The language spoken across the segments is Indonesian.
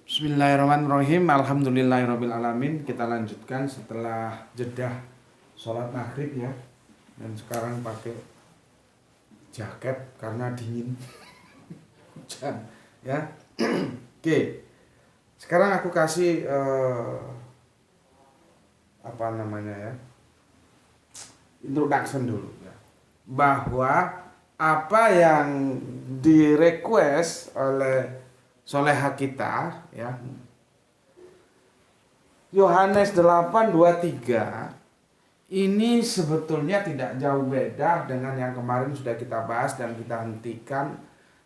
Bismillahirrahmanirrahim. Alhamdulillahirrabbilalamin. Kita lanjutkan setelah jeda sholat maghrib ya. Dan sekarang pakai jaket karena dingin hujan ya. Oke. Sekarang aku kasih introduction dulu ya. Bahwa apa yang di-request oleh soleha kita ya, Yohanes 8:23 ini sebetulnya tidak jauh beda dengan yang kemarin sudah kita bahas dan kita hentikan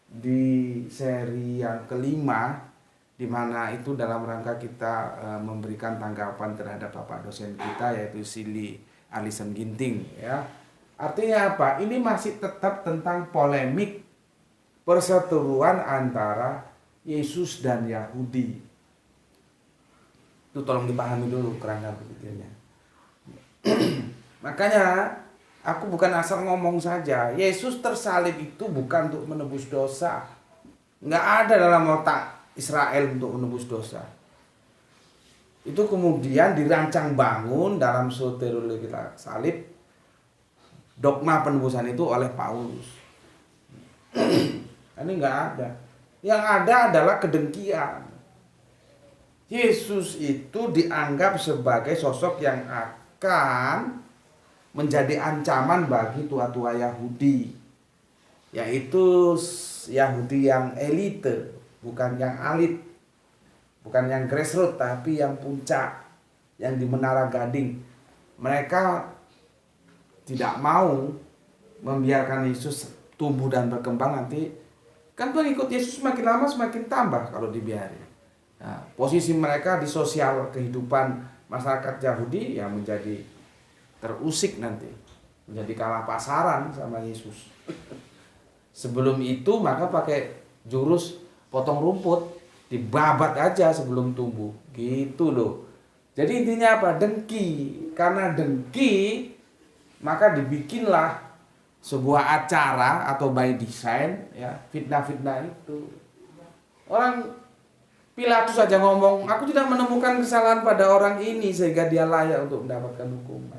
di seri yang kelima, di mana itu dalam rangka kita memberikan tanggapan terhadap bapak dosen kita yaitu Silly Alison Ginting ya. Artinya apa? Ini masih tetap tentang polemik perseteruan antara Yesus dan Yahudi. Itu tolong dipahami dulu kerangka berpikirnya. Makanya aku bukan asal ngomong saja. Yesus tersalib itu bukan untuk menebus dosa. Nggak ada dalam otak Israel untuk menebus dosa. Itu kemudian dirancang bangun dalam soteriologi salib. Dogma penebusan itu oleh Paulus. Ini nggak ada. Yang ada adalah kedengkian. Yesus itu dianggap sebagai sosok yang akan menjadi ancaman bagi tua-tua Yahudi, yaitu Yahudi yang elite, bukan yang elit, bukan yang grassroots, tapi yang puncak, yang di Menara Gading. Mereka tidak mau membiarkan Yesus tumbuh dan berkembang. Nanti kan pengikut Yesus semakin lama semakin tambah kalau dibiarin. Nah, posisi mereka di sosial kehidupan masyarakat Yahudi yang menjadi terusik nanti, menjadi kalah pasaran sama Yesus. Sebelum itu maka pakai jurus potong rumput, dibabat aja sebelum tumbuh, gitu loh. Jadi intinya apa? Dengki. Karena dengki maka dibikinlah sebuah acara atau by design ya, fitnah-fitnah itu. Orang Pilatus saja ngomong, aku tidak menemukan kesalahan pada orang ini sehingga dia layak untuk mendapatkan hukuman.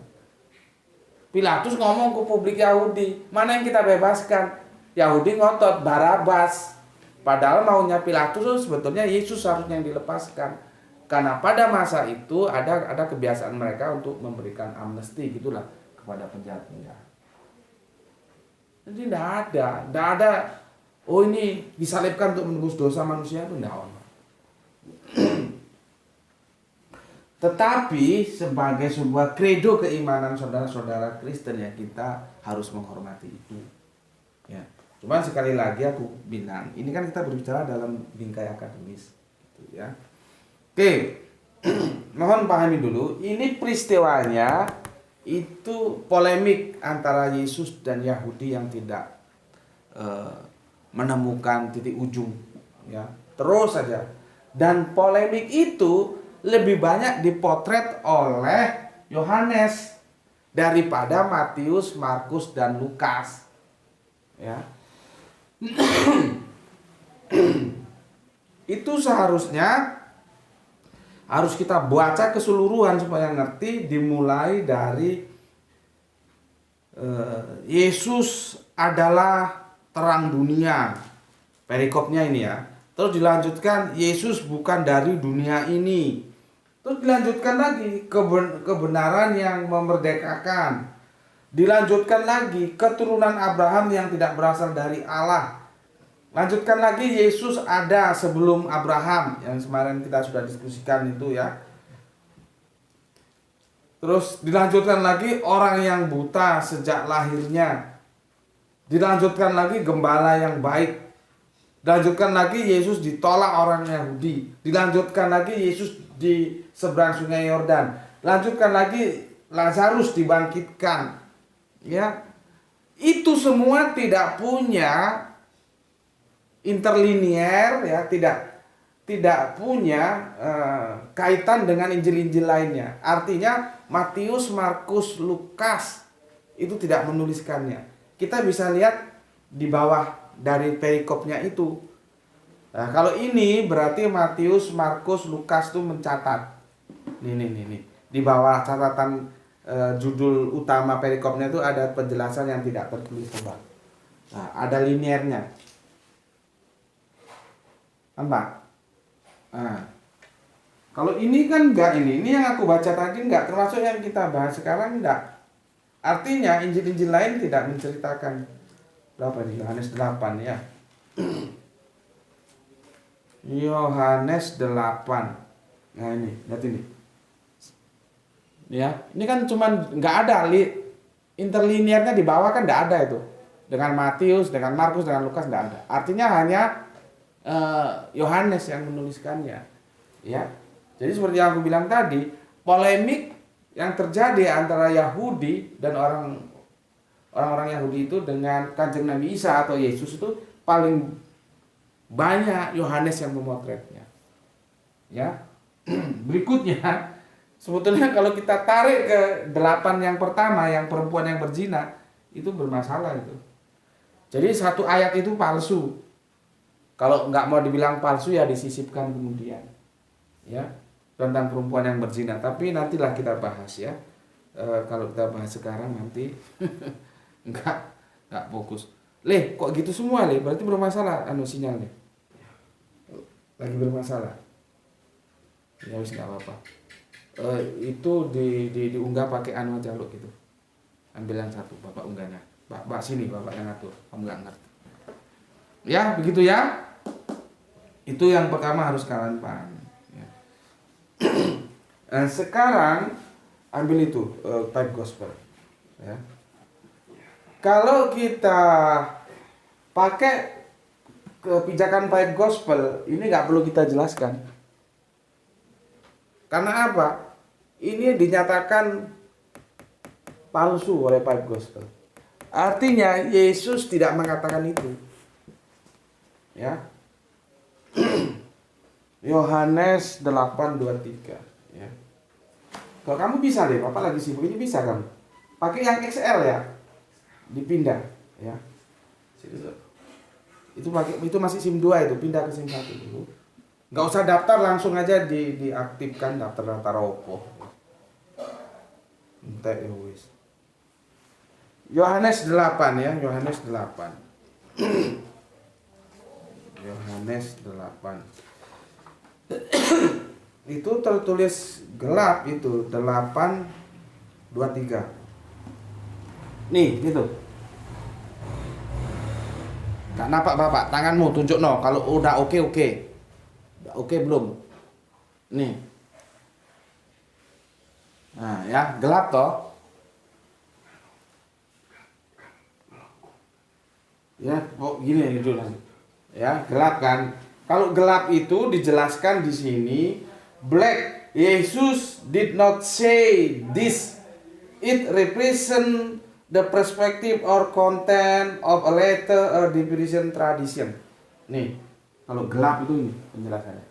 Pilatus ngomong ke publik Yahudi, mana yang kita bebaskan? Yahudi ngotot Barabas. Padahal maunya Pilatus sebetulnya Yesus harusnya yang dilepaskan. Karena pada masa itu ada kebiasaan mereka untuk memberikan amnesti gitulah kepada penjahat-penjahat. Jadi tidak ada. Oh ini disalibkan untuk menebus dosa manusia, itu tidak. Tetapi sebagai sebuah kredo keimanan saudara-saudara Kristen ya, kita harus menghormati itu. Ya. Cuman sekali lagi aku bilang, ini kan kita berbicara dalam bingkai akademis, gitu ya. Oke, mohon pahami dulu. Ini peristiwanya itu polemik antara Yesus dan Yahudi yang tidak menemukan titik ujung ya, terus saja. Dan polemik itu lebih banyak dipotret oleh Yohanes daripada Matius, Markus dan Lukas ya. Itu seharusnya harus kita baca keseluruhan supaya ngerti, dimulai dari Yesus adalah terang dunia, perikopnya ini ya. Terus dilanjutkan Yesus bukan dari dunia ini. Terus dilanjutkan lagi kebenaran yang memerdekakan. Dilanjutkan lagi keturunan Abraham yang tidak berasal dari Allah. Lanjutkan lagi Yesus ada sebelum Abraham yang kemarin kita sudah diskusikan itu ya. Terus dilanjutkan lagi orang yang buta sejak lahirnya. Dilanjutkan lagi gembala yang baik. Dilanjutkan lagi Yesus ditolak orang Yahudi. Dilanjutkan lagi Yesus di seberang sungai Yordan. Lanjutkan lagi Lazarus dibangkitkan. Ya. Itu semua tidak punya interlinier ya, tidak punya kaitan dengan Injil-Injil lainnya. Artinya Matius, Markus, Lukas itu tidak menuliskannya. Kita bisa lihat di bawah dari perikopnya itu Nah, kalau ini berarti Matius, Markus, Lukas tuh mencatat. Nih. Di bawah catatan judul utama perikopnya itu ada penjelasan yang tidak tertulis, Pak. Nah, ada liniernya. Nampak? Nah, kalau ini kan enggak ini yang aku baca tadi enggak termasuk yang kita bahas sekarang enggak. Artinya Injil-Injil lain tidak menceritakan berapa nih? Yohanes 8 ya. Yohanes 8. Nah ini, lihat ini. Ya, ini kan cuman nggak ada interliniernya di bawah kan nggak ada itu. Dengan Matius, dengan Markus, dengan Lukas nggak ada. Artinya hanya Yohanes yang menuliskannya. Ya. Jadi seperti yang aku bilang tadi, polemik yang terjadi antara Yahudi dan orang-orang Yahudi itu dengan Kanjeng Nabi Isa atau Yesus itu paling banyak Yohanes yang memotretnya. Ya. Berikutnya, sebetulnya kalau kita tarik ke 8 yang pertama, yang perempuan yang berzina, itu bermasalah itu. Jadi satu ayat itu palsu. Kalau nggak mau dibilang palsu ya disisipkan kemudian. Ya, tentang perempuan yang berzina. Tapi nantilah kita bahas ya. Kalau kita bahas sekarang nanti nggak fokus. Kok gitu semua berarti bermasalah sinyalnya. Lagi bermasalah. Ya wis nggak apa-apa. Itu diunggah pakai aja lo gitu. Ambil yang satu, Bapak unggahnya. Bapak sini, Bapak yang ngatur. Kamu nggak ngerti. Ya, begitu ya. Itu yang pertama harus kalian paham. Ya. Nah, sekarang ambil itu type gospel. Ya. Kalau kita pakai kebijakan pipe gospel, ini nggak perlu kita jelaskan. Karena apa? Ini dinyatakan palsu oleh pipe gospel. Artinya Yesus tidak mengatakan itu. Ya. Yohanes 8:23 ya. Kalau kamu bisa Bapak lagi sibuk ini bisa kamu. Pakai yang XL ya. Dipindah ya. Itu masih SIM 2 itu, pindah ke SIM 1 dulu. Enggak usah daftar, langsung aja diaktifkan daftar Oppo. Entek ya wis. Yohanes 8 ya, Yohanes 8. Yohanes 8. Itu tertulis gelap itu 8:23. Nih, gitu. Gak nampak Bapak, tanganmu tunjuk kalau udah oke. Udah oke belum? Nih. Nah, ya, gelap toh. Ya, gini dulu. Ya, gelap kan. Kalau gelap itu dijelaskan di sini, black. Jesus did not say this. It represent the perspective or content of a letter or division tradition. Nih, kalau gelap itu ini penjelasannya.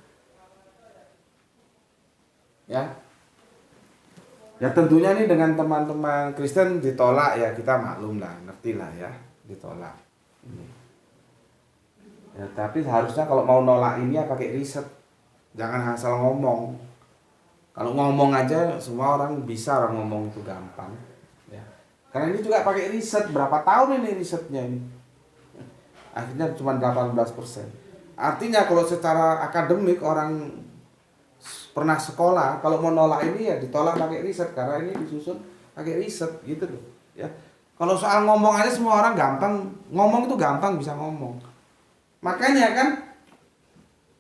Ya. Ya tentunya nih dengan teman-teman Kristen ditolak ya, kita maklum lah, ngerti lah ya, ditolak. Ini. Ya, tapi seharusnya kalau mau nolak ini ya pakai riset. Jangan asal ngomong. Kalau ngomong aja semua orang bisa, orang ngomong itu gampang. Ya. Karena ini juga pakai riset, berapa tahun ini risetnya ini. Akhirnya cuma 18%. Artinya kalau secara akademik orang pernah sekolah, kalau mau nolak ini ya ditolak pakai riset, karena ini disusun pakai riset gitu loh. Ya. Kalau soal ngomong aja semua orang gampang, ngomong itu gampang bisa ngomong. Makanya kan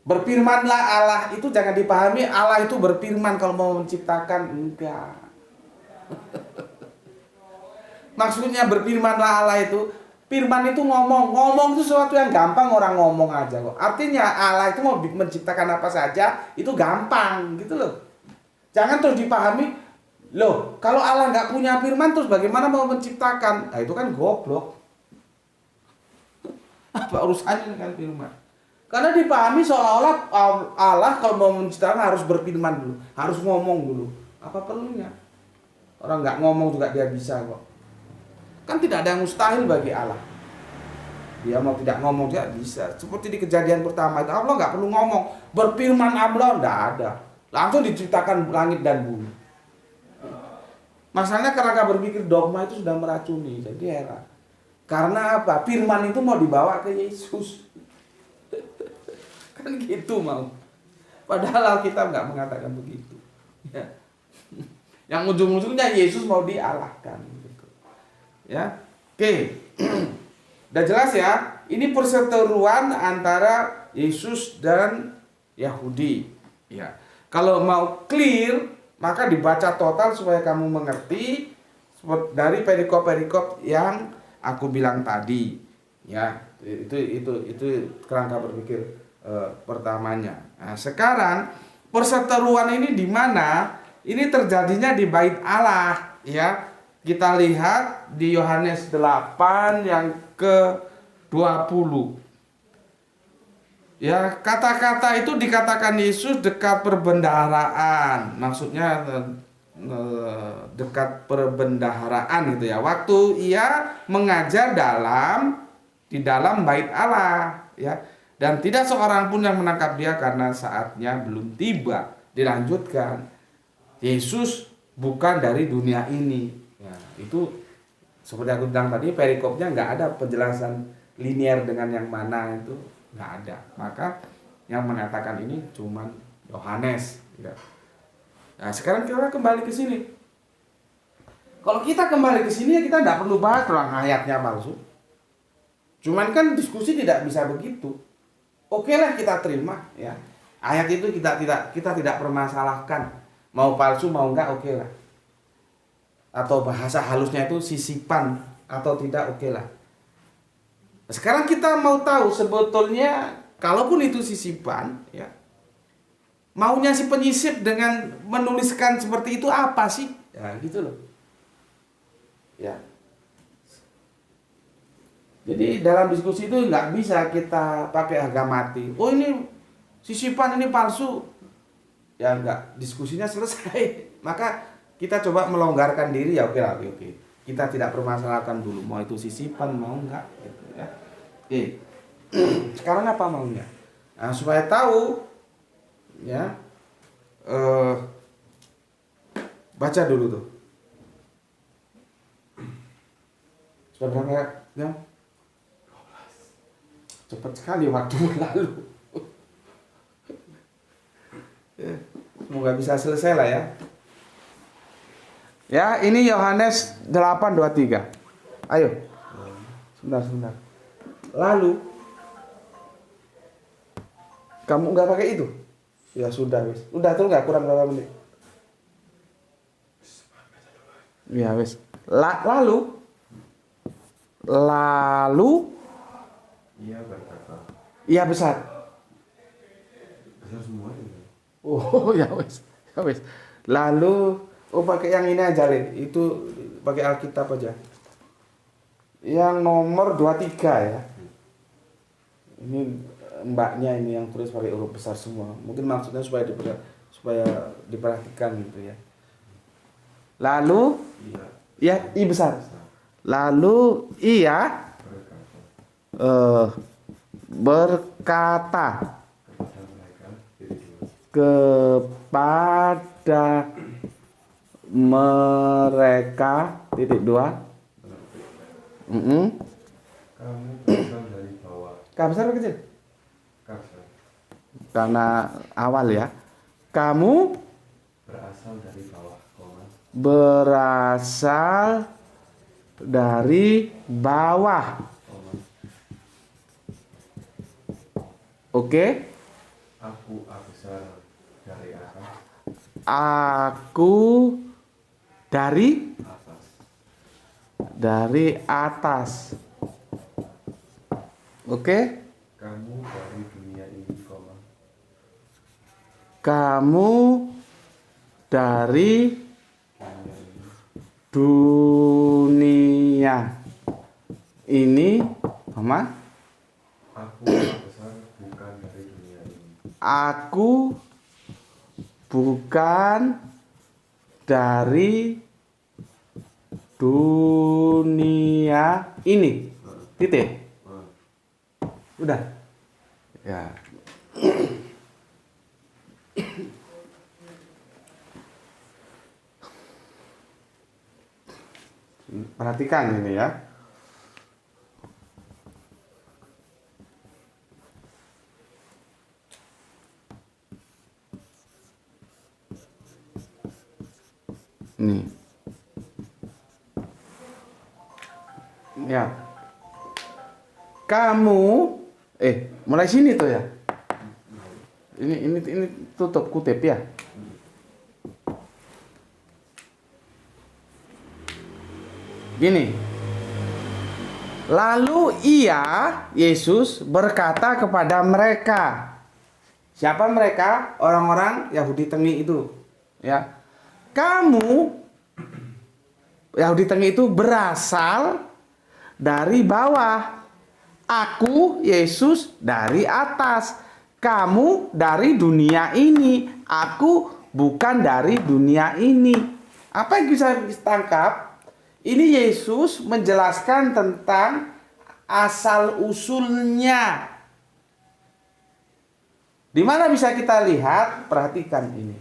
berfirmanlah Allah itu jangan dipahami Allah itu berfirman kalau mau menciptakan, enggak. Maksudnya berfirmanlah Allah itu, firman itu ngomong itu sesuatu yang gampang, orang ngomong aja kok. Artinya Allah itu mau menciptakan apa saja itu gampang gitu loh. Jangan terus dipahami, loh kalau Allah nggak punya firman terus bagaimana mau menciptakan? Nah itu kan goblok. Apa urusannya dengan firman? Karena dipahami seolah-olah Allah kalau mau menciptakan harus berfirman dulu, harus ngomong dulu. Apa perlunya? Orang nggak ngomong juga dia bisa kok. Kan tidak ada yang mustahil bagi Allah. Dia mau tidak ngomong dia bisa. Seperti di kejadian pertama itu Allah nggak perlu ngomong, berfirman Allah nggak ada, langsung diciptakan langit dan bumi. Masalahnya karena berpikir dogma itu sudah meracuni, jadi heran. Karena apa? Firman itu mau dibawa ke Yesus, kan gitu mau. Padahal kita nggak mengatakan begitu. Ya. Yang ujung-ujungnya Yesus mau dialahkan. Gitu. Ya, oke. Udah jelas ya, ini perseteruan antara Yesus dan Yahudi. Ya. Kalau mau clear, maka dibaca total supaya kamu mengerti dari perikop-perikop yang aku bilang tadi. Ya, itu kerangka berpikir pertamanya. Nah, sekarang perseteruan ini di mana? Ini terjadinya di bait Allah, ya. Kita lihat di Yohanes 8 yang ke-20. Ya, kata-kata itu dikatakan Yesus dekat perbendaharaan. Maksudnya dekat perbendaharaan gitu ya. Waktu ia mengajar di dalam bait Allah, ya. Dan tidak seorang pun yang menangkap dia karena saatnya belum tiba. Dilanjutkan, Yesus bukan dari dunia ini. Ya, itu seperti aku bilang tadi, perikopnya nggak ada penjelasan linier dengan yang mana, itu nggak ada. Maka yang mengatakan ini cuman Yohanes. Ya. Nah, sekarang kita kembali ke sini. Kalau kita kembali ke sini ya kita nggak perlu bahas tentang ayatnya palsu. Cuman kan diskusi tidak bisa begitu. Oke lah, kita terima ya. Ayat itu kita tidak permasalahkan. Mau palsu mau enggak, oke lah. Atau bahasa halusnya itu sisipan atau tidak, oke lah. Sekarang kita mau tahu sebetulnya kalaupun itu sisipan, ya, maunya si penyisip dengan menuliskan seperti itu apa sih? Ya gitu loh. Ya. Jadi dalam diskusi itu nggak bisa kita pakai harga mati. Oh ini sisipan, ini palsu. Ya enggak, diskusinya selesai. Maka kita coba melonggarkan diri, ya oke lah, oke. Kita tidak permasalahkan dulu mau itu sisipan mau enggak gitu ya. Oke. Sekarang apa maunya? Nah, supaya tahu ya, baca dulu tuh. Sudah berapa ya? Cepat sekali waktu berlalu. Semoga bisa selesai lah ya. Ya, ini Yohanes 8:23. Ayo. Sebentar. Lalu kamu nggak pakai itu? Ya sudah, wis. Udah tuh nggak, kurang berapa menit? Ya wis. Lalu Iya berkata. Iya besar. Besar semua itu. Oh ya wis. Lalu pakai yang ini aja, Le. Itu pakai Alkitab aja. Yang nomor 23 ya. Ini mbaknya ini yang tulis pakai huruf besar semua. Mungkin maksudnya supaya diperhatikan gitu ya. Lalu iya, I besar. Lalu ia berkata kepada mereka titik dua. Kamu berasal dari bawah. K besar atau kecil? Kasar. Karena awal ya. Kamu Berasal dari bawah, berasal dari bawah. Oke? Aku besar dari atas. Aku dari Atas. atas. Oke? Kamu dari dunia ini, Kamu dari dunia dunia ini. ini, Mama. Aku besar bukan dari dunia ini. Aku bukan dari dunia ini. Titik. Udah. Ya. Perhatikan ini ya. Nih. Ya. Kamu mulai sini tuh ya. Ini tutup kutip ya. Gini. Lalu Yesus berkata kepada mereka. Siapa mereka? Orang-orang Yahudi Tengik itu. Ya. Kamu Yahudi Tengik itu berasal dari bawah. Aku, Yesus, dari atas. Kamu dari dunia ini. Aku bukan dari dunia ini. Apa yang bisa ditangkap? Ini Yesus menjelaskan tentang asal-usulnya. Di mana bisa kita lihat? Perhatikan ini.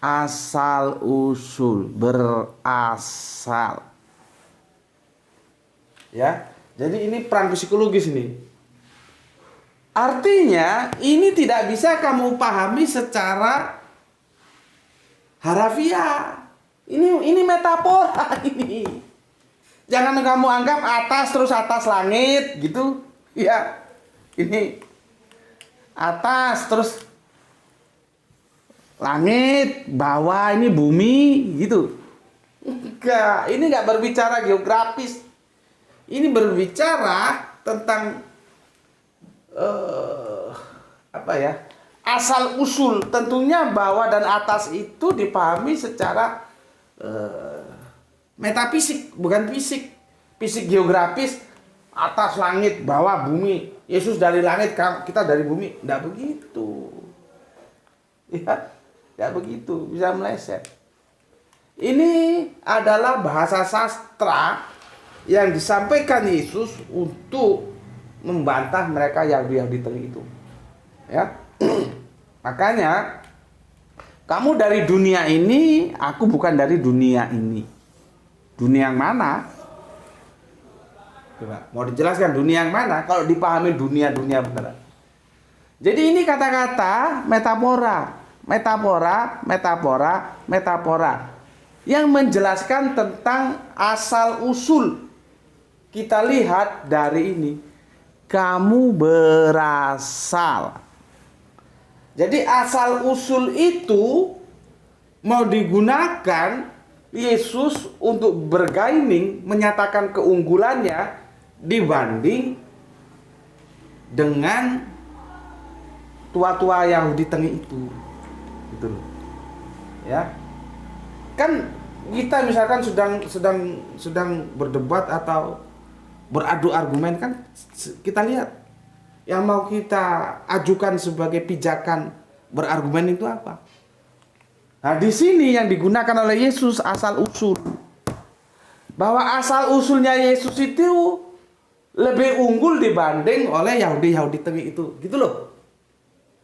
Asal-usul, berasal. Ya, jadi ini peran psikologis ini. Artinya ini tidak bisa kamu pahami secara harafiah. Ini metafora ini. Jangan kamu anggap atas terus atas langit gitu. Ya. Ini atas terus langit, bawah ini bumi gitu. Enggak, ini enggak berbicara geografis. Ini berbicara tentang asal usul. Tentunya bawah dan atas itu dipahami secara metafisik, bukan fisik. Fisik geografis, atas langit, bawah bumi. Yesus dari langit, kita dari bumi. Tidak begitu. Ya, tidak begitu. Bisa meleset. Ini adalah bahasa sastra yang disampaikan Yesus untuk membantah mereka Yahudi Tengik itu. Ya. Makanya kamu dari dunia ini, aku bukan dari dunia ini. Dunia yang mana? Coba, mau dijelaskan dunia yang mana? Kalau dipahami dunia-dunia beneran. Jadi ini kata-kata metafora yang menjelaskan tentang asal usul. Kita lihat dari ini. Kamu berasal. Jadi asal usul itu mau digunakan Yesus untuk bergaining, menyatakan keunggulannya dibanding dengan tua-tua Yahudi Tengik itu. Gitu loh. Ya. Kan kita misalkan sedang berdebat atau beradu argumen, kan kita lihat yang mau kita ajukan sebagai pijakan berargumen itu apa. Nah, di sini yang digunakan oleh Yesus asal usul. Bahwa asal usulnya Yesus itu lebih unggul dibanding oleh Yahudi Tengik itu. Gitu loh.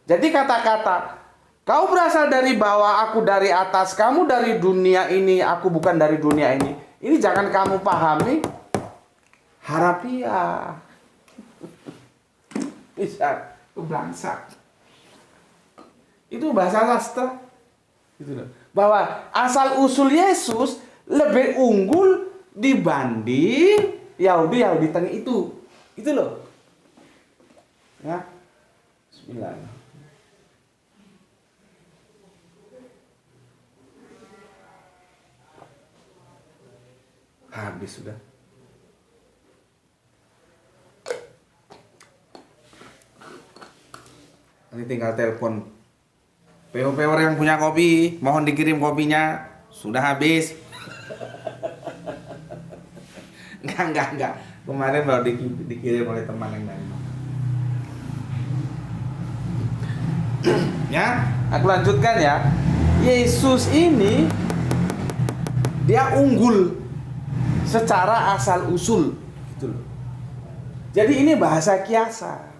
Jadi kata-kata kau berasal dari bawah, aku dari atas, kamu dari dunia ini, aku bukan dari dunia ini. Ini jangan kamu pahami harafiah. Bisa kebangsa. Itu bahasa sastra. Gitu loh. Bahwa asal usul Yesus lebih unggul dibanding Yahudi Tengik itu. Gitu loh. Ya. Bismillah. Habis sudah. Ini tinggal telepon PO yang punya kopi, mohon dikirim kopinya, sudah habis. Enggak. Kemarin baru dikirim oleh teman yang lain. Ya, aku lanjutkan ya. Yesus ini dia unggul secara asal usul, gitu loh. Jadi ini bahasa kiasan.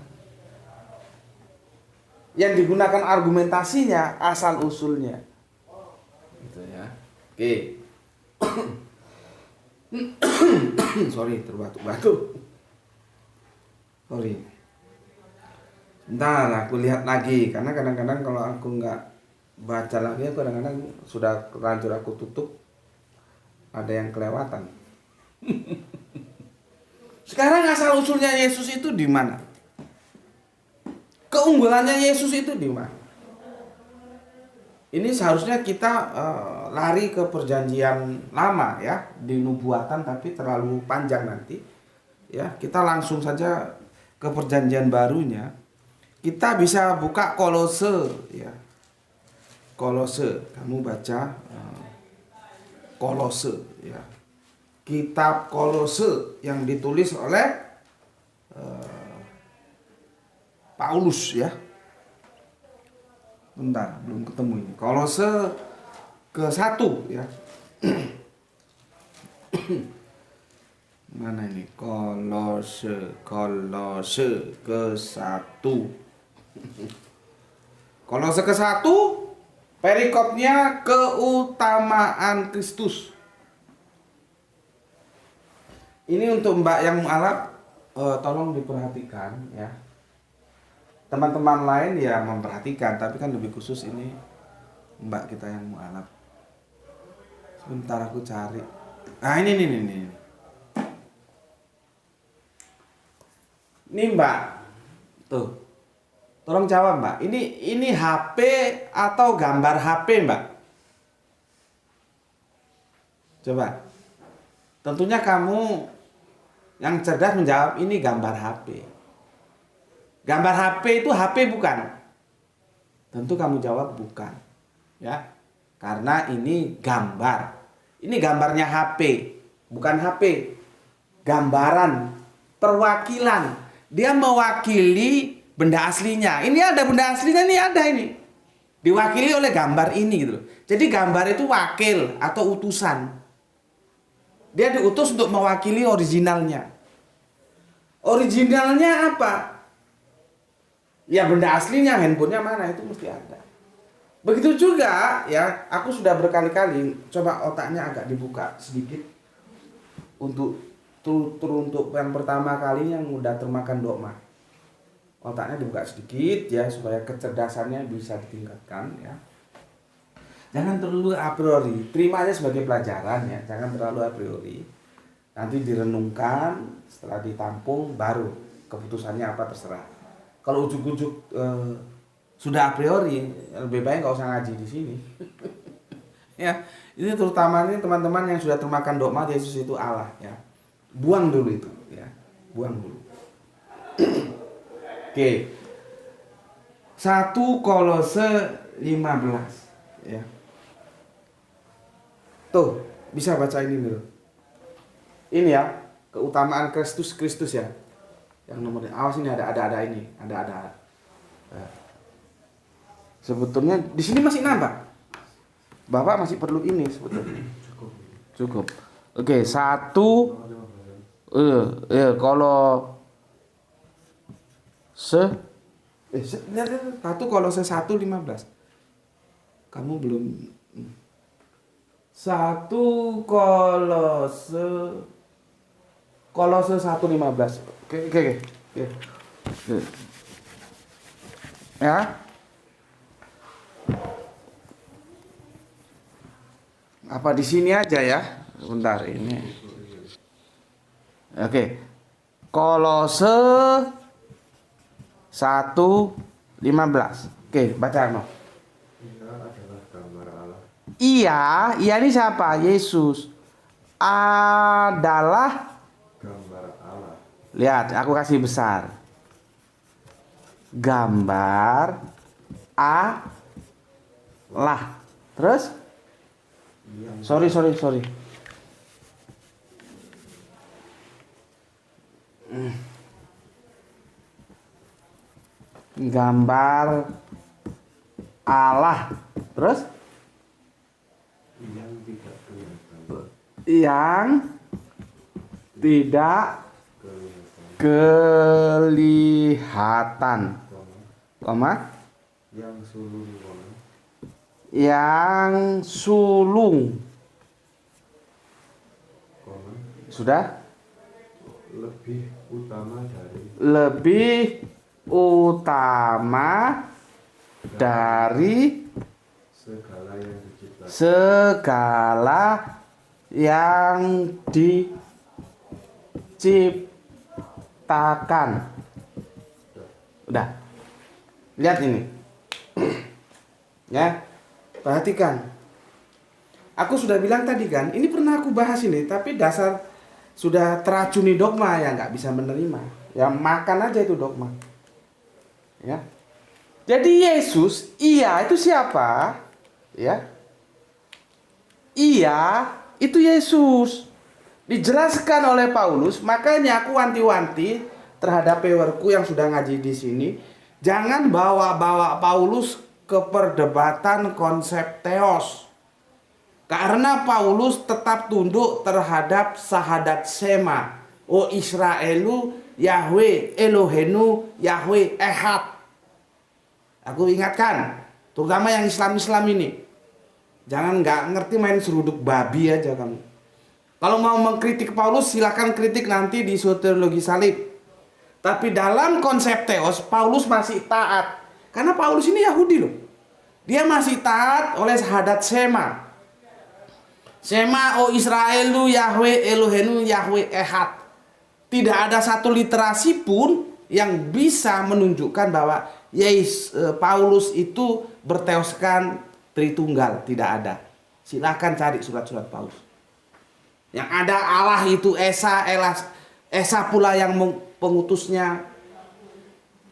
Yang digunakan argumentasinya asal usulnya. Gitu ya. Oke. Sorry, terbatuk-batuk. Sorry. Bentar, aku lihat lagi. Karena kadang-kadang kalau aku nggak baca lagi, kadang-kadang sudah terlanjur aku tutup, ada yang kelewatan. Sekarang asal usulnya Yesus itu di mana? Keunggulannya Yesus itu di mana? Ini seharusnya kita lari ke perjanjian lama ya, di nubuatan, tapi terlalu panjang nanti. Ya, kita langsung saja ke perjanjian barunya. Kita bisa buka Kolose ya. Kolose, kamu baca Kolose ya. Kitab Kolose yang ditulis oleh Paulus ya. Bentar, belum ketemu ini. Kolose ke-1 ya. Mana ini? Kolose ke-1. Kolose ke-1 perikopnya keutamaan Kristus. Ini untuk Mbak yang mualaf, tolong diperhatikan ya. Teman-teman lain ya memperhatikan, tapi kan lebih khusus ini Mbak kita yang mualaf. Sebentar aku cari. Ah ini. Ini Mbak. Tuh. Tolong jawab Mbak. Ini HP atau gambar HP Mbak? Coba. Tentunya kamu yang cerdas menjawab ini gambar HP. Gambar HP itu HP bukan? Tentu kamu jawab bukan. Ya. Karena ini gambar. Ini gambarnya HP, bukan HP. Gambaran, perwakilan. Dia mewakili benda aslinya. Ini ada benda aslinya, ini ada ini. Diwakili oleh gambar ini gitu loh. Jadi gambar itu wakil atau utusan. Dia diutus untuk mewakili originalnya. Originalnya apa? Ya benda aslinya, handphonenya mana itu mesti ada. Begitu juga ya, aku sudah berkali-kali coba otaknya agak dibuka sedikit untuk untuk yang pertama kali yang udah termakan dogma. Otaknya dibuka sedikit ya supaya kecerdasannya bisa ditingkatkan ya. Jangan terlalu a priori, terima aja sebagai pelajaran ya, jangan terlalu a priori. Nanti direnungkan, setelah ditampung baru keputusannya apa terserah. Kalau ujuk-ujuk sudah a priori, lebih baik nggak usah ngaji di sini. Ya, ini terutama ini teman-teman yang sudah termakan dogma Yesus itu Allah ya. Buang dulu itu ya, buang dulu. Oke. 1 Kolose 15 ya. Tuh, bisa baca ini dulu. Ini ya, keutamaan Kristus ya. Yang nomornya awas ini ada ini, ada. Sebetulnya di sini masih nambah. Bapak masih perlu ini sebetulnya. Cukup. Oke, 1 kalau 1 Kolose 1:15. Kamu belum 1 Kolose 1:15. Oke. Ya. Apa di sini aja ya? Bentar ini. Oke. Kolose 1:15. Oke, baca no. Ia adalah gambar Allah. Ia ini siapa? Yesus. Adalah Gambar Allah. lihat, aku kasih besar. Gambar Allah. Terus? Sorry. Gambar Allah. Terus? Yang tidak kelihatan. Yang tidak kelihatan, koma, yang sulung, yang sulung. koma, Sudah? lebih utama dari Lebih utama dari segala yang diciptakan. segala yang diciptakan. Udah. Lihat ini. Ya. Perhatikan. Aku sudah bilang tadi kan, ini pernah aku bahas ini, tapi dasar sudah teracuni dogma ya nggak bisa menerima. Ya makan aja itu dogma. Ya. Jadi Yesus, iya itu siapa? Ya. Iya, itu Yesus. Dijelaskan oleh Paulus, makanya aku wanti-wanti terhadap pewerku yang sudah ngaji di sini, jangan bawa-bawa Paulus ke perdebatan konsep theos. Karena Paulus tetap tunduk terhadap syahadat Shema. O Israelu, Yahweh Elohenu, Yahweh Ehad. Aku ingatkan, terutama yang Islam-Islam ini. Jangan nggak ngerti main seruduk babi aja kamu. Kalau mau mengkritik Paulus, silakan kritik nanti di soteriologi salib. Tapi dalam konsep theos, Paulus masih taat. Karena Paulus ini Yahudi loh. Dia masih taat oleh syahadat Shema. Shema o Israelu Yahweh Elohenu Yahweh Ehad. Tidak ada satu literasi pun yang bisa menunjukkan bahwa Paulus itu berteoskan Tritunggal. Tidak ada. Silakan cari surat-surat Paulus. Yang ada Allah itu Esa, Esa pula yang pengutusnya.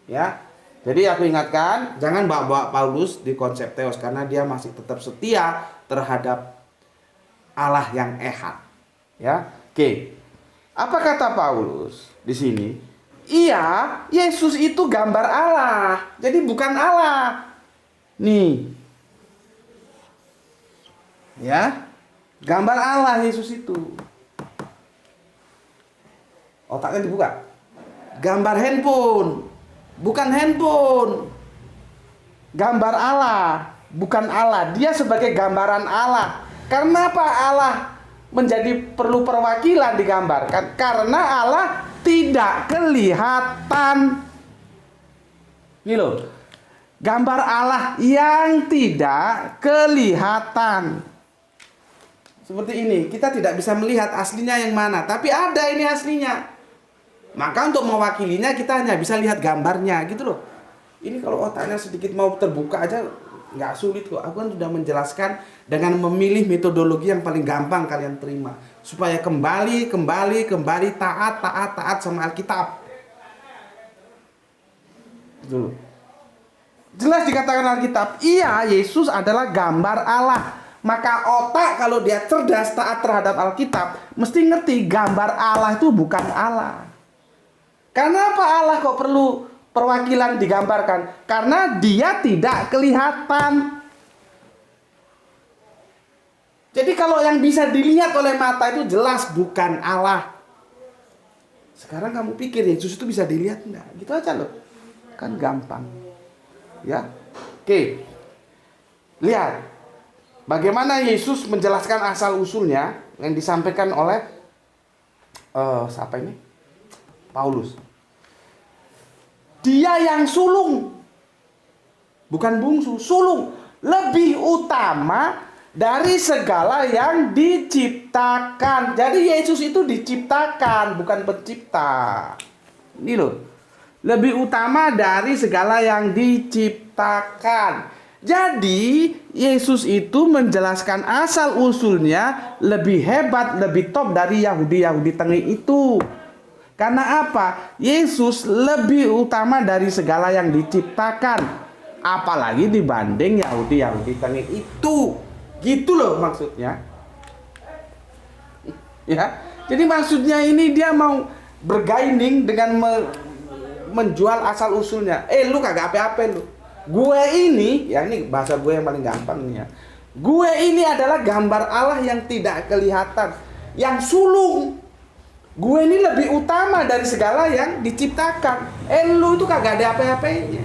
Ya. Jadi aku ingatkan, jangan bawa Paulus di konsep theos karena dia masih tetap setia terhadap Allah yang ehad. Ya. Oke. Apa kata Paulus di sini? Iya, Yesus itu gambar Allah. Jadi bukan Allah. Nih. Ya. Gambar Allah Yesus itu. Otaknya dibuka. Gambar handphone. Bukan handphone. Gambar Allah, bukan Allah. Dia sebagai gambaran Allah. Karena apa Allah menjadi perlu perwakilan digambarkan? Karena Allah tidak kelihatan. Ini loh. Gambar Allah yang tidak kelihatan. Seperti ini, kita tidak bisa melihat aslinya yang mana, tapi ada ini aslinya. Maka untuk mewakilinya kita hanya bisa lihat gambarnya gitu loh. Ini kalau otaknya sedikit mau terbuka aja nggak sulit kok. Aku kan sudah menjelaskan dengan memilih metodologi yang paling gampang kalian terima supaya kembali taat sama Alkitab. Gitu. Jelas dikatakan Alkitab, iya Yesus adalah gambar Allah. Maka otak kalau dia cerdas taat terhadap Alkitab mesti ngerti gambar Allah itu bukan Allah. Karena apa Allah kok perlu perwakilan digambarkan? Karena dia tidak kelihatan. Jadi kalau yang bisa dilihat oleh mata itu jelas bukan Allah. Sekarang kamu pikir Yesus itu bisa dilihat enggak? Gitu aja loh. Kan gampang. Ya. Oke. Lihat. Bagaimana Yesus menjelaskan asal usulnya yang disampaikan oleh siapa ini? Paulus. Dia yang sulung, bukan bungsu, sulung, lebih utama dari segala yang diciptakan. Jadi Yesus itu diciptakan, bukan pencipta. Ini loh, lebih utama dari segala yang diciptakan. Jadi Yesus itu menjelaskan asal usulnya lebih hebat, lebih top dari Yahudi tengik itu. Karena apa? Yesus lebih utama dari segala yang diciptakan. Apalagi dibanding Yahudi tengik itu. Gitu loh maksudnya. Ya. Jadi maksudnya ini dia mau bergaining dengan menjual asal usulnya. Lu kagak apa-apa lu. Gue ini, ya ini bahasa gue yang paling gampang nih ya. Gue ini adalah gambar Allah yang tidak kelihatan, yang sulung. Gue ini lebih utama dari segala yang diciptakan. Lu itu kagak ada apa-apanya.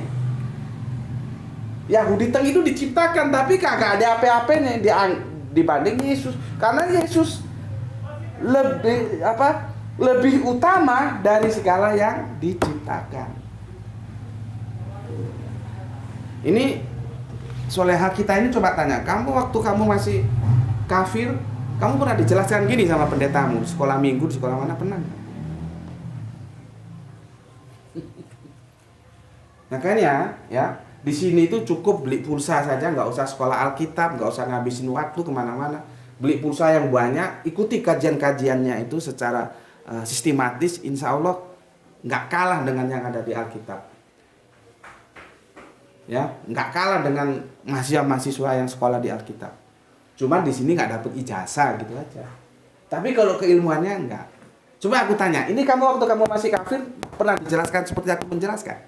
Yahudi Teng itu diciptakan tapi kagak ada apa-apanya dibanding Yesus. Karena Yesus lebih utama dari segala yang diciptakan. Ini soleha kita ini coba tanya, kamu waktu kamu masih kafir, kamu pernah dijelaskan gini sama pendetamu, sekolah minggu di sekolah mana, pernah? Makanya ya, di sini itu cukup beli pulsa saja, nggak usah sekolah Alkitab, nggak usah ngabisin waktu kemana-mana. Beli pulsa yang banyak, ikuti kajian-kajiannya itu secara sistematis, insya Allah nggak kalah dengan yang ada di Alkitab. Ya, nggak kalah dengan mahasiswa yang sekolah di Alkitab. Cuman di sini nggak dapet ijazah gitu aja. Tapi kalau keilmuannya enggak. Coba aku tanya, ini kamu waktu kamu masih kafir pernah dijelaskan seperti aku menjelaskan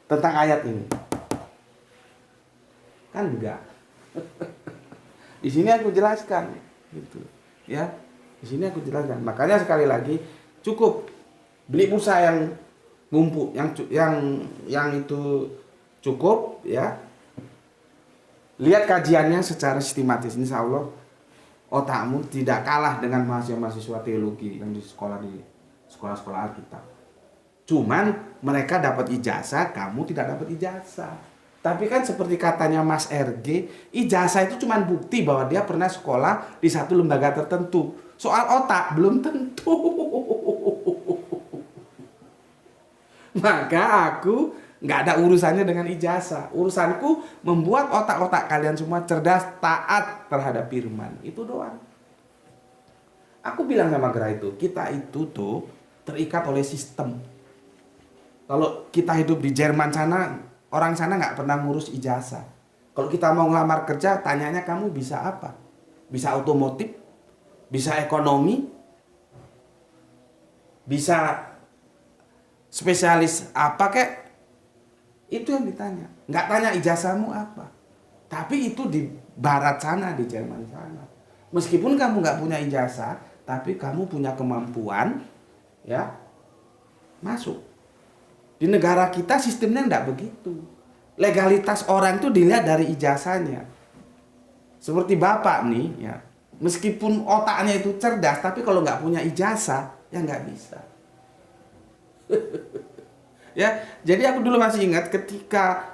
tentang ayat ini? Kan enggak. Di sini aku jelaskan gitu. Ya. Di sini aku jelaskan. Makanya sekali lagi cukup beli pulsa yang ngumpul, yang itu cukup ya. Lihat kajiannya secara sistematis, insya Allah otakmu tidak kalah dengan mahasiswa teologi yang di sekolah-sekolah Alkitab. Cuman mereka dapat ijazah, kamu tidak dapat ijazah. Tapi kan seperti katanya Mas RG, ijazah itu cuma bukti bahwa dia pernah sekolah di satu lembaga tertentu. Soal otak belum tentu. Maka aku nggak ada urusannya dengan ijazah. Urusanku membuat otak-otak kalian semua cerdas, taat terhadap firman. Itu doang. Aku bilang sama Gra itu, kita itu tuh terikat oleh sistem. Kalau kita hidup di Jerman sana, orang sana nggak pernah ngurus ijazah. Kalau kita mau ngelamar kerja, tanyanya kamu bisa apa? Bisa otomotif? Bisa ekonomi? Bisa spesialis apa kek? Itu yang ditanya. Nggak tanya ijazahmu apa. Tapi itu di barat sana, di Jerman sana. Meskipun kamu nggak punya ijazah, tapi kamu punya kemampuan, ya masuk. Di negara kita sistemnya nggak begitu. Legalitas orang itu dilihat dari ijazahnya. Seperti bapak nih, ya, meskipun otaknya itu cerdas, tapi kalau nggak punya ijazah, ya nggak bisa. Ya, jadi aku dulu masih ingat ketika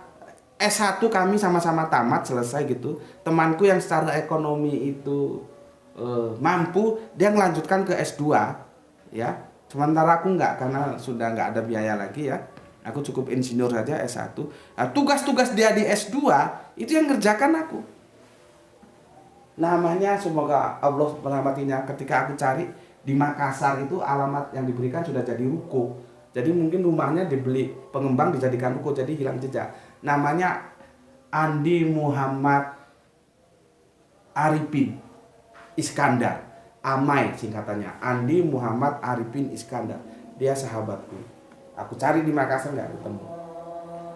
S1 kami sama-sama tamat selesai gitu, temanku yang secara ekonomi itu mampu, dia melanjutkan ke S2, ya. Sementara aku nggak, karena sudah nggak ada biaya lagi ya. Aku cukup insinyur saja S1. Nah, tugas-tugas dia di S2 itu yang ngerjakan aku. Namanya, semoga Allah merahmatinya, ketika aku cari di Makassar itu alamat yang diberikan sudah jadi ruko. Jadi mungkin rumahnya dibeli pengembang dijadikan ruko, jadi hilang jejak. Namanya Andi Muhammad Arifin Iskandar, Amai singkatannya, Andi Muhammad Arifin Iskandar. Dia sahabatku. Aku cari di Makassar nggak ketemu.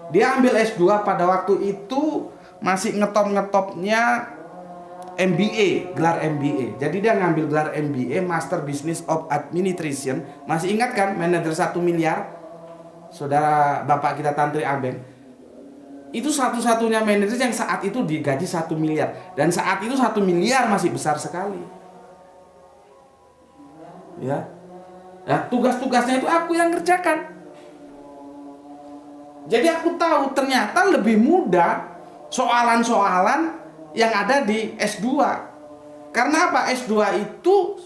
Dia ambil S2 pada waktu itu masih ngetop-ngetopnya MBA, gelar MBA. Jadi dia ngambil gelar MBA, Master Business of Administration. Masih ingat kan manajer 1 miliar? Saudara bapak kita Tantri Abeng. Itu satu-satunya manajer yang saat itu digaji 1 miliar. Dan saat itu 1 miliar masih besar sekali. Ya. Nah, tugas-tugasnya itu aku yang kerjakan. Jadi aku tahu ternyata lebih mudah soalan-soalan yang ada di S2. Karena apa? S2 itu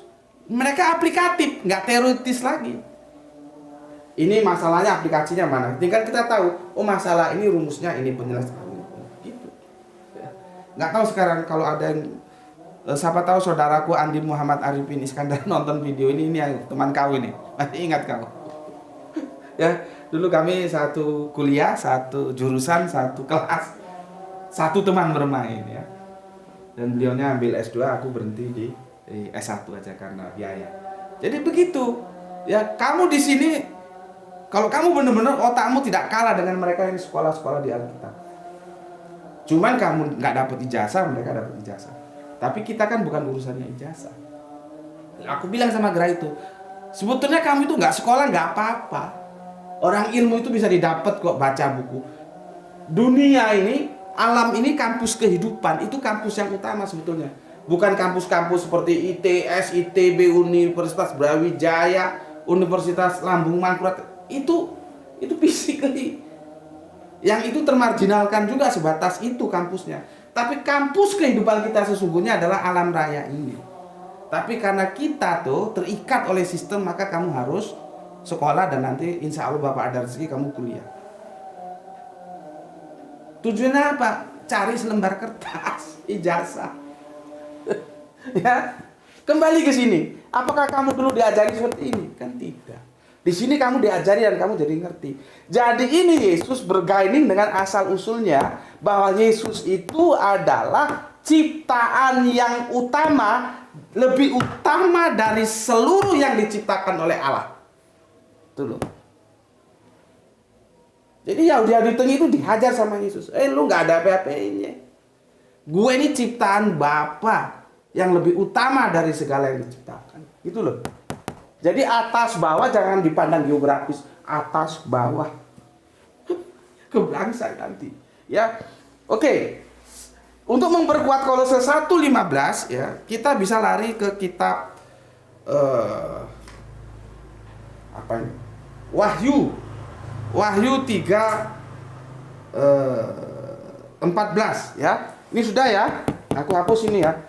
mereka aplikatif, nggak teoritis lagi. Ini masalahnya aplikasinya mana? Tinggal kita tahu, oh masalah ini rumusnya ini, penjelasannya gitu. Nggak tahu sekarang kalau ada yang siapa tahu saudaraku Andi Muhammad Arifin Iskandar nonton video ini yang teman kau ini. Masih ingat kau? Ya, dulu kami satu kuliah, satu jurusan, satu kelas, satu teman bermain ya. Dan beliaunya ambil S2, aku berhenti di S1 aja karena biaya. Jadi begitu. Ya, kamu di sini kalau kamu benar-benar otakmu tidak kalah dengan mereka yang sekolah-sekolah di Alkitab. Cuman kamu nggak dapat ijazah, mereka dapat ijazah. Tapi kita kan bukan urusannya ijazah. Aku bilang sama Gra itu, sebetulnya kamu itu nggak sekolah nggak apa-apa. Orang ilmu itu bisa didapat kok baca buku. Dunia ini, alam ini kampus kehidupan, itu kampus yang utama sebetulnya. Bukan kampus-kampus seperti ITS, ITB, Universitas Brawijaya, Universitas Lambung Mangkurat. Itu physically. Yang itu termarginalkan juga sebatas itu kampusnya. Tapi kampus kehidupan kita sesungguhnya adalah alam raya ini. Tapi karena kita tuh terikat oleh sistem, maka kamu harus sekolah dan nanti insya Allah Bapak ada rezeki kamu kuliah. Tujuannya apa? Cari selembar kertas, ijazah. Ya, kembali ke sini. Apakah kamu dulu diajari seperti ini? Kan tidak. Di sini kamu diajari dan kamu jadi ngerti. Jadi ini Yesus bergaining dengan asal usulnya bahwa Yesus itu adalah ciptaan yang utama, lebih utama dari seluruh yang diciptakan oleh Allah. Itu loh. Jadi Yahudi tengah itu dihajar sama Yesus. Lu nggak ada apa-apanya. Gue ini ciptaan Bapa yang lebih utama dari segala yang diciptakan. Gitu loh. Jadi atas bawah jangan dipandang geografis, atas bawah. Kebelangsang nanti. Ya. Oke. Untuk memperkuat Kolose 1:15 ya, kita bisa lari ke kitab apa ini? Wahyu 3:14 ya. Ini sudah ya. Aku hapus ini ya.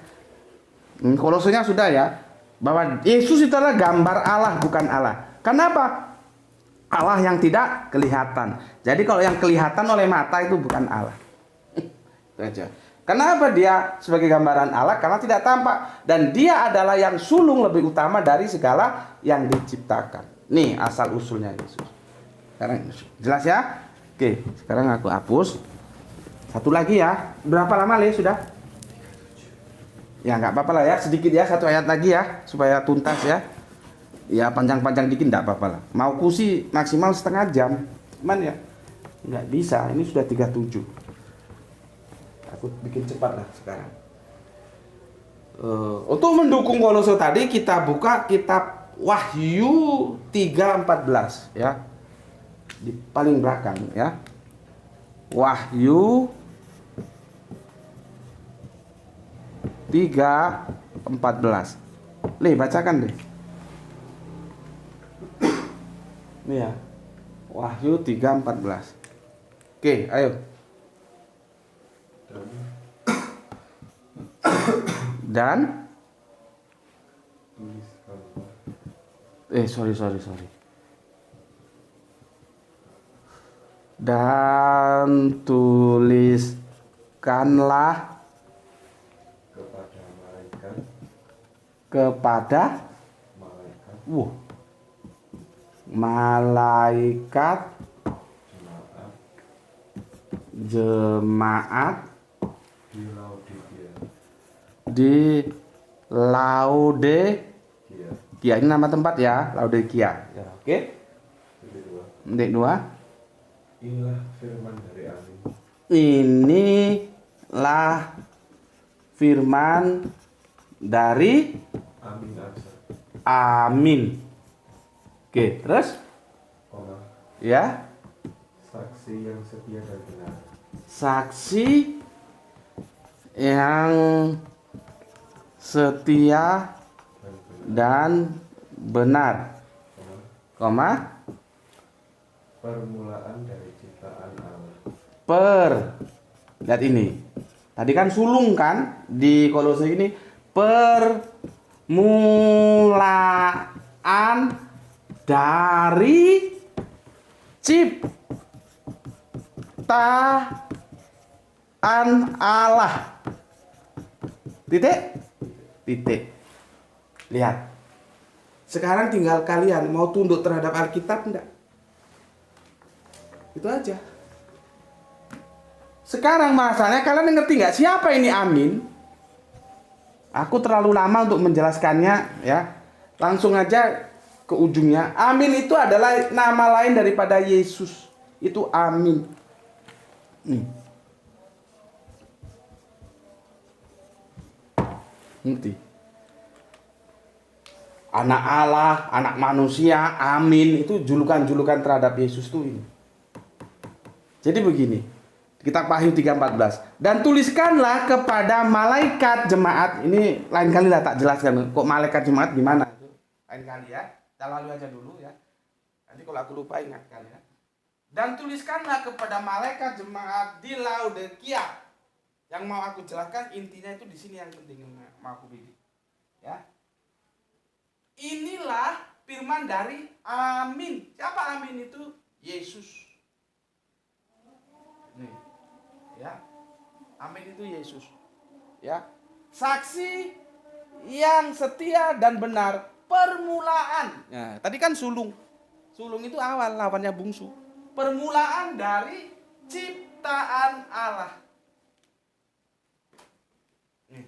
Kolosenya sudah ya. Bahwa Yesus itu adalah gambar Allah bukan Allah. Kenapa? Allah yang tidak kelihatan. Jadi kalau yang kelihatan oleh mata itu bukan Allah. Itu aja. Kenapa dia sebagai gambaran Allah? Karena tidak tampak. Dan dia adalah yang sulung lebih utama dari segala yang diciptakan. Nih asal usulnya Yesus. Sekarang jelas ya? Oke, sekarang aku hapus. Satu lagi ya. Berapa lama Le sudah? Ya nggak apa-apa lah ya, sedikit ya, satu ayat lagi ya, supaya tuntas ya. Ya panjang-panjang dikit nggak apa-apa lah. Mau kusi maksimal setengah jam, cuman ya nggak bisa. Ini sudah 37. Aku bikin cepat lah sekarang. Untuk mendukung Kolose tadi kita buka kitab Wahyu 3:14 ya. Di paling belakang ya. Wahyu 3:14. Nih bacakan deh. Nih ya. Wahyu 3:14. Oke, ayo. Dan sorry. Dan tuliskanlah kepada malaikat jemaat di Laodikia. Ini nama tempat ya, Laodikia. Ya, oke. Titik 2. Inilah firman dari Amin. Inilah firman dari Amin. Oke, terus? Ya. Saksi yang setia dan benar. Saksi yang setia dan benar. Permulaan dari ciptaan Allah. Lihat ini. Tadi kan sulung kan di Kolose ini permulaan dari ciptaan Allah. Titik. Lihat. Sekarang tinggal kalian mau tunduk terhadap Alkitab enggak? Itu aja. Sekarang masalahnya kalian ngerti nggak siapa ini Amin? Aku terlalu lama untuk menjelaskannya ya. Langsung aja ke ujungnya. Amin itu adalah nama lain daripada Yesus. Itu Amin. Ngerti? anak Allah, anak manusia, amin, itu julukan-julukan terhadap Yesus tuh ini. Jadi begini, kitab Wahyu 3:14. Dan tuliskanlah kepada malaikat jemaat, ini lain kali lah tak jelaskan kok malaikat jemaat gimana itu. Lain kali ya. Kita lalu aja dulu ya. Nanti kalau aku lupa ingatkan ya. Dan tuliskanlah kepada malaikat jemaat di Laodikia. Yang mau aku jelaskan intinya itu di sini yang penting mau aku bidik. Ya. Inilah firman dari Amin. Siapa Amin itu? Yesus. Nih. Ya. Amin itu Yesus. Ya. Saksi yang setia dan benar, permulaan. Nah, tadi kan sulung. Sulung itu awal, lawannya bungsu. Permulaan dari ciptaan Allah. Nih,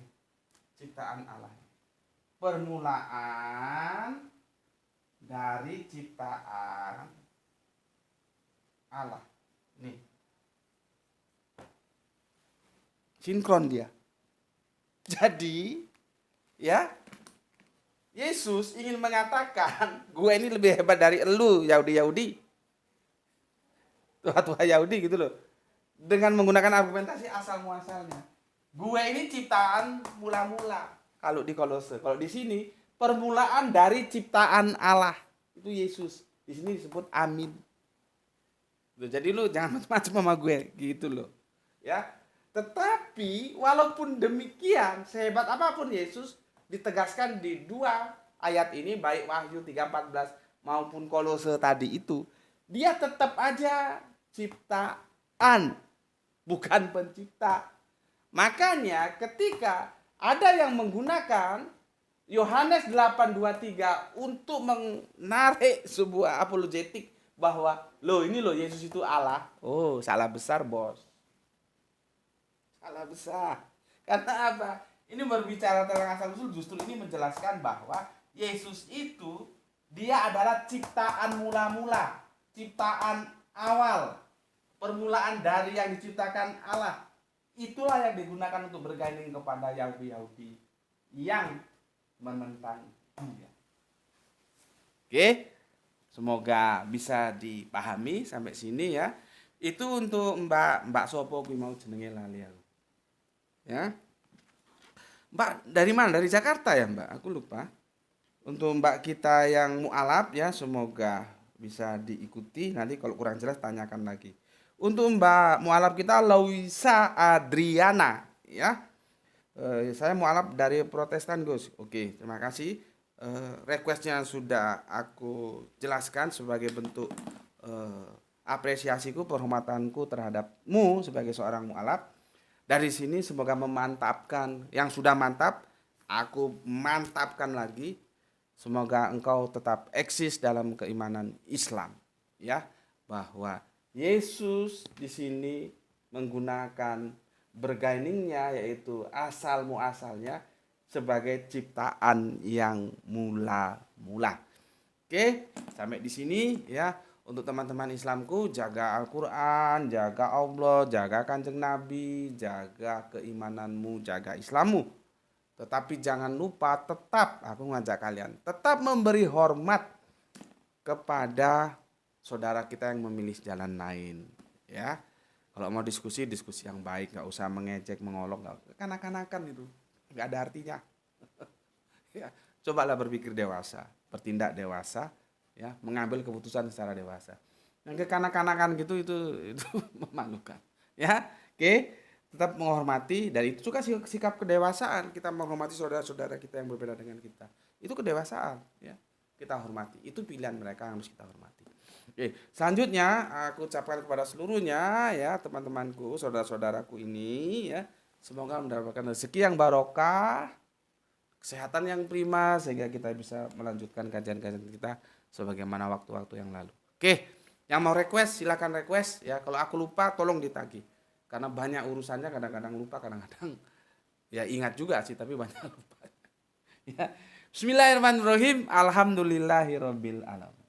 ciptaan Allah. Permulaan dari ciptaan Allah. Nih. Sinkron dia. Jadi, ya, Yesus ingin mengatakan, gue ini lebih hebat dari elu, Yahudi-Yahudi. Tua-tua Yahudi gitu loh. Dengan menggunakan argumentasi asal-muasalnya. Gue ini ciptaan mula-mula. Kalau di Kolose, kalau di sini permulaan dari ciptaan Allah. Itu Yesus. Di sini disebut Amin. Jadi lu jangan macam-macam sama gue gitu loh. Ya. Tetapi walaupun demikian, sehebat apapun Yesus, ditegaskan di dua ayat ini, baik Wahyu 3:14 maupun Kolose tadi itu, dia tetap aja ciptaan, bukan pencipta. Makanya ketika ada yang menggunakan Yohanes 8:23 untuk menarik sebuah apologetik bahwa loh ini loh Yesus itu Allah. Oh, salah besar, Bos. Salah besar. Karena apa? Ini berbicara tentang asal-usul, justru ini menjelaskan bahwa Yesus itu dia adalah ciptaan mula-mula, ciptaan awal, permulaan dari yang diciptakan Allah. Itulah yang digunakan untuk berganding kepada Yahudi-Yahudi yang menentang dia. Oke, semoga bisa dipahami sampai sini ya. Itu untuk Mbak Sopo kui mau jenenge lali aku. Ya. Mbak dari mana? Dari Jakarta ya, Mbak? Aku lupa. Untuk Mbak kita yang mualaf ya, semoga bisa diikuti. Nanti kalau kurang jelas tanyakan lagi. Untuk Mbak mualaf kita Louisa Adriana ya. Saya mualaf dari Protestan, Gus. Oke, terima kasih. Requestnya sudah aku jelaskan sebagai bentuk apresiasiku, penghormatanku terhadapmu sebagai seorang mualaf. Dari sini semoga memantapkan yang sudah mantap, aku mantapkan lagi. Semoga engkau tetap eksis dalam keimanan Islam, ya, bahwa Yesus di sini menggunakan bergainingnya yaitu asal muasalnya sebagai ciptaan yang mula-mula. Oke, sampai di sini ya. Untuk teman-teman Islamku, jaga Al-Quran, jaga Allah, jaga Kanjeng Nabi, jaga keimananmu, jaga Islammu. Tetapi jangan lupa tetap, aku ngajak kalian, tetap memberi hormat kepada saudara kita yang memilih jalan lain. Ya, kalau mau diskusi, diskusi yang baik, nggak usah mengejek, mengolok, nggak kanak-kanakan itu, nggak ada artinya. Ya, cobalah berpikir dewasa, bertindak dewasa. Ya, mengambil keputusan secara dewasa. Yang kekanak-kanakan gitu itu memalukan. Ya, oke, tetap menghormati, dan itu juga sikap kedewasaan. Kita menghormati saudara-saudara kita yang berbeda dengan kita. Itu kedewasaan, ya. Kita hormati. Itu pilihan mereka yang harus kita hormati. Oke, selanjutnya aku ucapkan kepada seluruhnya ya, teman-temanku, saudara-saudaraku ini ya, semoga mendapatkan rezeki yang barokah, kesehatan yang prima sehingga kita bisa melanjutkan kajian-kajian kita sebagaimana waktu-waktu yang lalu. Oke, yang mau request silakan request ya. Kalau aku lupa tolong ditagih. Karena banyak urusannya, kadang-kadang lupa, kadang-kadang ya ingat juga sih, tapi banyak lupa. Ya. Bismillahirrahmanirrahim. Alhamdulillahirabbil alamin.